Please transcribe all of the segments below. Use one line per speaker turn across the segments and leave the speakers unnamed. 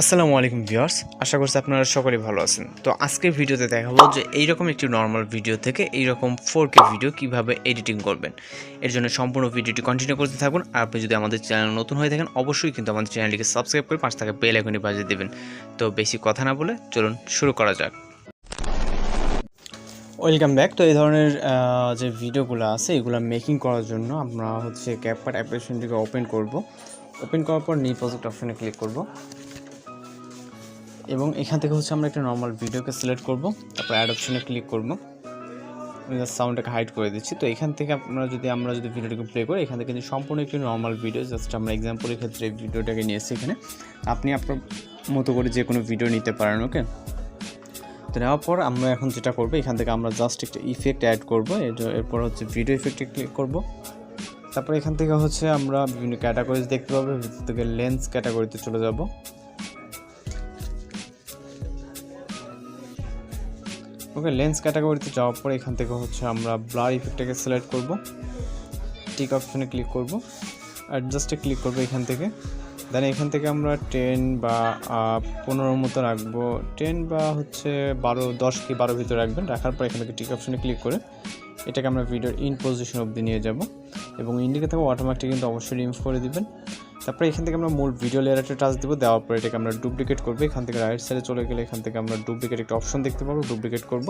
আসসালামু আলাইকুম ভিউয়ার্স, আশা করছি আপনারা সকলেই ভালো আছেন। তো আজকের ভিডিওতে দেখাবো যে এইরকম একটি নর্মাল ভিডিও থেকে এইরকম 4K ভিডিও কিভাবে এডিটিং করবেন। এর জন্য সম্পূর্ণ ভিডিওটি কন্টিনিউ করতে থাকুন। আর আপনি যদি আমাদের চ্যানেল নতুন হয়ে থাকেন অবশ্যই কিন্তু আমাদের চ্যানেলটিকে সাবস্ক্রাইব করে পাশে থাকা বেল আইকনটি বাজিয়ে দেবেন। তো বেশি কথা না বলে চলুন শুরু করা যাক। Welcome back. তো এই ধরনের যে ভিডিওগুলো আছে এগুলো মেকিং করার জন্য আমরা CapCut অ্যাপ্লিকেশনটিকে ওপেন করব। ওপেন করার পর নিউ প্রজেক্ট অপশনে ক্লিক করব এবং এখান থেকে আমরা একটা নর্মাল ভিডিওকে সিলেক্ট করব। তারপর অ্যাড অপশনে ক্লিক করব। আমি জাস্ট সাউন্ডটাকে হাইড করে দিচ্ছি। তো এখান থেকে আমরা যদি ভিডিওটাকে প্লে করি, এখান থেকে কিন্তু সম্পূর্ণ একটি নর্মাল ভিডিও, জাস্ট আমরা এক্সাম্পলের ক্ষেত্রে এই ভিডিওটাকে নিয়েছি এখানে। আপনি আপনার মতো করে যে কোনো ভিডিও নিতে পারেন। ওকে, তো নেওয়ার পর আমরা এখন যেটা করবো, এখান থেকে আমরা জাস্ট একটা ইফেক্ট অ্যাড করবো। এরপর ভিডিও ইফেক্টে ক্লিক করব। তারপর এখান থেকে আমরা বিভিন্ন ক্যাটাগরিজ দেখতে পাবো। ভিতর থেকে লেন্স ক্যাটাগরিতে চলে যাব। ওকে, লেন্স ক্যাটাগরিতে যাওয়ার পর এখান থেকে আমরা ব্লার ইফেক্টটাকে সিলেক্ট করব। টিক অপশনে ক্লিক করব, অ্যাডজাস্টে ক্লিক করব এখান থেকে। দেন এখান থেকে আমরা 10 বা 15 মতো রাখবো। 10 বা 12, 10 কি 12 ভিতরে রাখবেন। রাখার পর এখান থেকে টিক অপশনে ক্লিক করে এটাকে আমরা ভিডিওর ইন পজিশন অবধি নিয়ে যাব এবং ইন্ডিকে থেকে অটোমেটিক কিন্তু অবশ্যই রিমুভ করে দিবেন। তারপরে এখান থেকে আমরা মূল ভিডিও লেয়ারটা টাচ দেবো। দেওয়ার পর এটাকে আমরা ডুপ্লিকেট করবো। এখান থেকে রাইট সাইডে চলে গেলে এখান থেকে আমরা ডুপ্লিকেট একটা অপশন দেখতে পাবো, ডুপ্লিকেট করব।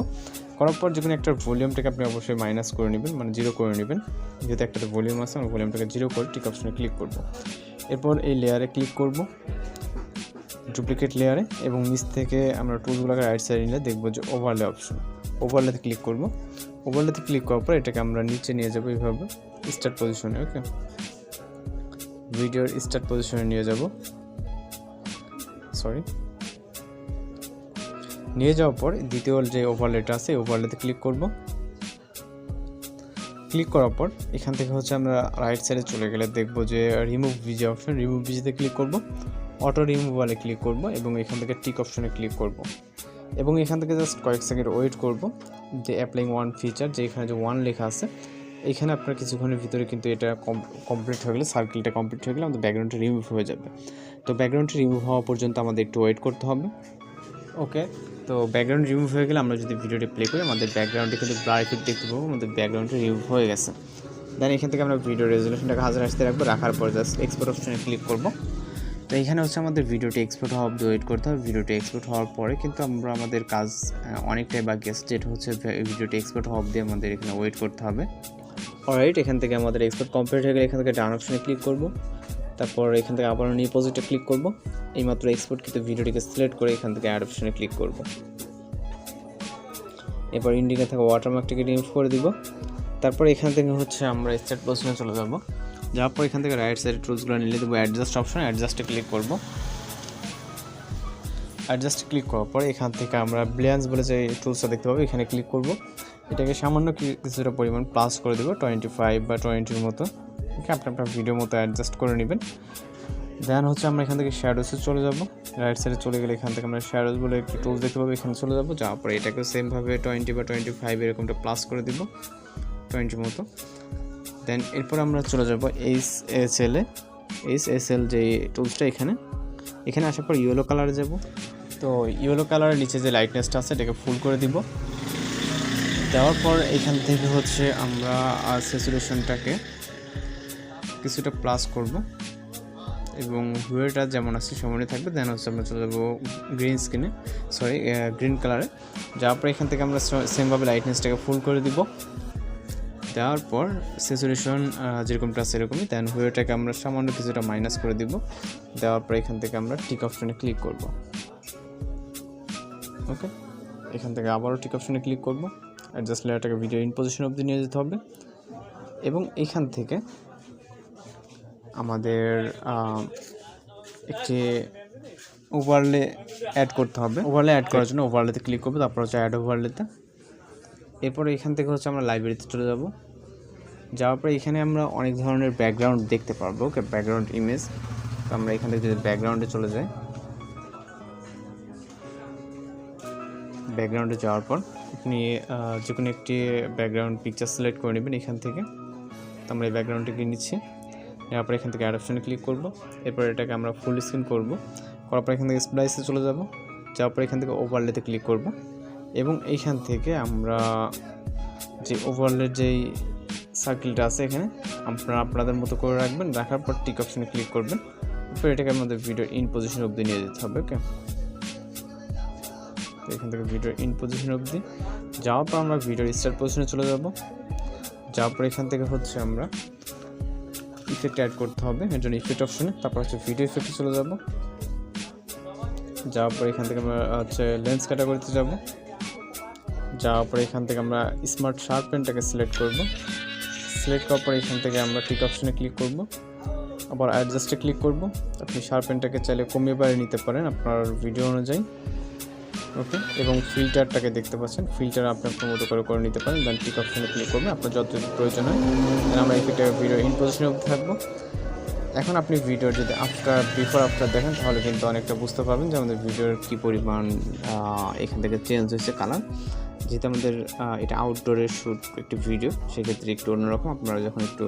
করার পর যেকোনো একটা ভলিউমটাকে আপনি অবশ্যই মাইনাস করে নেবেন, মানে 0 করে নেবেন। যেহেতু একটা ভলিউম আছে, আমরা ভলিউমটাকে 0 করে টিক অপশনে ক্লিক করব। এরপর এই লেয়ারে ক্লিক করব, ডুপ্লিকেট লেয়ারে, এবং নিচ থেকে আমরা টুলগুলোকে রাইট সাইডে নিলে দেখবো যে ওভারলে অপশন। ওভারলেতে ক্লিক করব। ওভারলেতে ক্লিক করার পর এটাকে আমরা নিচে নিয়ে যাবো এইভাবে স্টার্ট পজিশনে। ওকে, ভিডিওর স্টার্ট পজিশনে নিয়ে যাব। নিয়ে যাওয়ার পর দ্বিতীয় যে ওভারলেটা আছে ওভারলেতে ক্লিক করব। ক্লিক করার পর এখান থেকে আমরা রাইট সাইডে চলে গেলে দেখব যে রিমুভ ভিজি অপশন। রিমুভ ভিজিতে ক্লিক করব, অটো রিমুভালে ক্লিক করব এবং এখান থেকে টিক অপশনে ক্লিক করব এবং এখান থেকে জাস্ট কয়েক সেকেন্ড ওয়েট করব যে অ্যাপ্লাইং ওয়ান ফিচার, যে এখানে যে 1 লেখা আছে এখানে আপনার কিছুক্ষণের ভিতরে কিন্তু এটা কমপ্লিট হয়ে গেলে, সার্কেলটা কমপ্লিট হয়ে গেলে আমাদের ব্যাকগ্রাউন্ডটা রিমুভ হয়ে যাবে। তো ব্যাকগ্রাউন্ডটা রিমুভ হওয়া পর্যন্ত আমাদের একটু ওয়েট করতে হবে। ওকে, তো ব্যাকগ্রাউন্ড রিমুভ হয়ে গেলে আমরা যদি ভিডিওটি প্লে করি আমাদের ব্যাকগ্রাউন্ডে কিন্তু ব্লার ইফেক্ট দেখতে পাবো, আমাদের ব্যাকগ্রাউন্ডটা রিমুভ হয়ে গেছে। দেন এখান থেকে আমরা ভিডিও রেজুলেশনটাকে 1080 রাখবো। রাখার পর জাস্ট এক্সপোর্ট অপশনে ক্লিক করব। তো এখানে আমাদের ভিডিওটি এক্সপোর্ট হওয়া অবধি ওয়েট করতে হবে। ভিডিওটি এক্সপোর্ট হওয়ার পরে কিন্তু আমাদের কাজ অনেকটাই বাকি আছে, যেটা ভিডিওটি এক্সপোর্ট হওয়া অবধি আমাদের এখানে ওয়েট করতে হবে। অলরাইট, এখান থেকে আমাদের এক্সপোর্ট কমপ্লিট হয়ে গেলে এখান থেকে ডান অপশনে ক্লিক করব। তারপর এখান থেকে আবার নিউ প্রজেক্টে ক্লিক করব। এইমাত্র এক্সপোর্ট কিন্তু ভিডিওটিকে সিলেক্ট করে এখান থেকে অ্যাড অপশনে ক্লিক করব। এরপর ইন্ডিকে থেকে ওয়াটারমার্কটিকে রিমুভ করে দিব। তারপর এখান থেকে আমরা স্টার্ট পজিশনে চলে যাব। যাওয়ার পর এখান থেকে রাইট সাইডে টুলসগুলো নিলে দেবো অ্যাডজাস্ট অপশন। অ্যাডজাস্টে ক্লিক করব। অ্যাডজাস্টে ক্লিক করার পর এখান থেকে আমরা ব্লিয়ান্স বলে যে টুলসটা দেখতে পাবো, এখানে ক্লিক করব। এটাকে সামান্য কিছুটা পরিমাণ প্লাস করে দেবো, 25 বা 20-র মতো। ওকে, আপনি আপনার ভিডিও মতো অ্যাডজাস্ট করে নেবেন। দেন আমরা এখান থেকে শ্যাডোসে চলে যাব। রাইট সাইডে চলে গেলে এখান থেকে আমরা শ্যাডোস বলে একটি টুলস দেখতে পাবো, এখানে চলে যাব। যাওয়ার পরে এটাকে সেমভাবে 20 বা 25 এরকমটা প্লাস করে দিব, 20 মতো। দেন এরপর আমরা চলে যাব এইচএসএল যে টুলসটা, এখানে আসার পর ইয়েলো কালারে যাব। তো ইয়েলো কালারের নিচে যে লাইটনেসটা আছে এটাকে ফুল করে দিব। দেওয়ার পর এখান থেকে আমরা স্যাচুরেশনটাকে কিছুটা প্লাস করব এবং হুয়েটা যেমন আছে সেমনই থাকবে। দেন আমরা চলে যাবো গ্রিন কালারে। যাওয়ার পর এখান থেকে আমরা সেমভাবে লাইটনেসটাকে ফুল করে দিব। দেওয়ার পর স্যাচুরেশন যেরকমটা আছে এরকমই। দেন হুয়েটাকে আমরা সামান্য কিছুটা মাইনাস করে দিব। দেওয়ার পর এখান থেকে আমরা টিক অপশনে ক্লিক করব। ওকে, এখান থেকে আবারও টিক অপশনে ক্লিক করব। অ্যাডজাস্ট লেয়ারটাকে ভিডিও ইন পজিশন অবধি নিয়ে যেতে হবে এবং এখান থেকে আমাদের একটি ওভারলে অ্যাড করতে হবে। ওভারলে অ্যাড করার জন্য ওভারলেতে ক্লিক করবো, তারপর অ্যাড ওভারলেতে। এরপরে এখান থেকে আমরা লাইব্রেরিতে চলে যাব। যাওয়ার পরে এখানে আমরা অনেক ধরনের ব্যাকগ্রাউন্ড দেখতে পারবো। ওকে, ব্যাকগ্রাউন্ড ইমেজ। তো আমরা এখান থেকে যদি ব্যাকগ্রাউন্ডে চলে যাই, ব্যাকগ্রাউন্ডে যাওয়ার পর আপনি যে কোনো একটি ব্যাকগ্রাউন্ড পিকচার সিলেক্ট করে নেবেন এখান থেকে। তো আমরা এই ব্যাকগ্রাউন্ডটিকে নিচ্ছি। এরপর এখান থেকে অ্যাড অপশনে ক্লিক করব। এরপর এটাকে আমরা ফুল স্ক্রিন করব। করার পর এখান থেকে স্প্লাইসে চলে যাব, যাওয়ার পর এখান থেকে ওভারলেতে ক্লিক করব এবং এইখান থেকে আমরা যে ওভারলের যেই সার্কেলটা আছে এখানে আপনারা আপনাদের মতো করে রাখবেন, রাখার পর টিক অপশনে ক্লিক করবেন। তারপর এটাকে আমাদের ভিডিও ইন পজিশন অবধি নিয়ে যেতে হবে। ওকে, তো এখান থেকে ভিডিও ইন পজিশন অবধি যাওয়ার পর আমরা ভিডিওর স্টার্ট পজিশনে চলে যাব। যাওয়ার পর এখান থেকে হচ্ছে আমরা ইফেক্ট অ্যাড করতে হবে, এর জন্য ইফেক্ট অপশনে, তারপর হচ্ছে ভিডিও ইফেক্টে চলে যাব। যাওয়ার পর এখান থেকে আমরা হচ্ছে লেন্স ক্যাটাগরিতে যাব। যাওয়ার পর এখান থেকে আমরা স্মার্ট শার্পেনটাকে সিলেক্ট করব। সিলেক্ট করার পর এখান থেকে আমরা টিক অপশনে ক্লিক করব, আবার অ্যাডজাস্টে ক্লিক করব। আপনি শার্পেনটাকে চাইলে কমিয়ে বাড়িয়ে নিতে পারেন আপনার ভিডিও অনুযায়ী। ওকে, এবং ফিল্টারটাকে দেখতে পাচ্ছেন, ফিল্টার আপনি আপনার মতো করে নিতে পারেন। দেন টিক অপশনে ক্লিক করবেন আপনার যতটুকু প্রয়োজন হয়। দেন আমরা এফেক্টে ভিডিও ইন পজিশনে থাকবো। এখন আপনি ভিডিওর যদি বিফোর আফটার দেখেন তাহলে কিন্তু অনেকটা বুঝতে পারবেন যে আমাদের ভিডিওর কী পরিমাণ এখান থেকে চেঞ্জ হয়েছে কালার। যেহেতু আমাদের এটা আউটডোরের শ্যুট একটি ভিডিও, সেক্ষেত্রে একটু অন্যরকম। আপনারা যখন একটু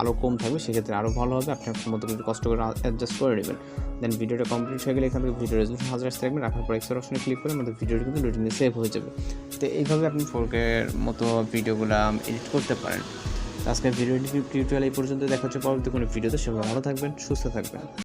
আলো কম থাকবে সেক্ষেত্রে আরও ভালো হবে, আপনি আপনার মতো একটু কষ্ট করে অ্যাডজাস্ট করে নেবেন। দেন ভিডিওটা কমপ্লিট হয়ে গেলে এখান থেকে ভিডিও রেজলিউশন 1000 রাখবেন, রাখার পর এক্সট্রা অপশনে ক্লিক করে আমাদের ভিডিওটি কিন্তু লোডিংয়ে সেভ হয়ে যাবে। তো এইভাবে আপনি 4K মতো ভিডিওগুলো এডিট করতে পারেন। আজকের ভিডিও টিউটোরিয়াল এই পর্যন্ত, দেখা হচ্ছে পরবর্তী কোনো ভিডিওতে। সবাই ভালো থাকবেন, সুস্থ থাকবেন।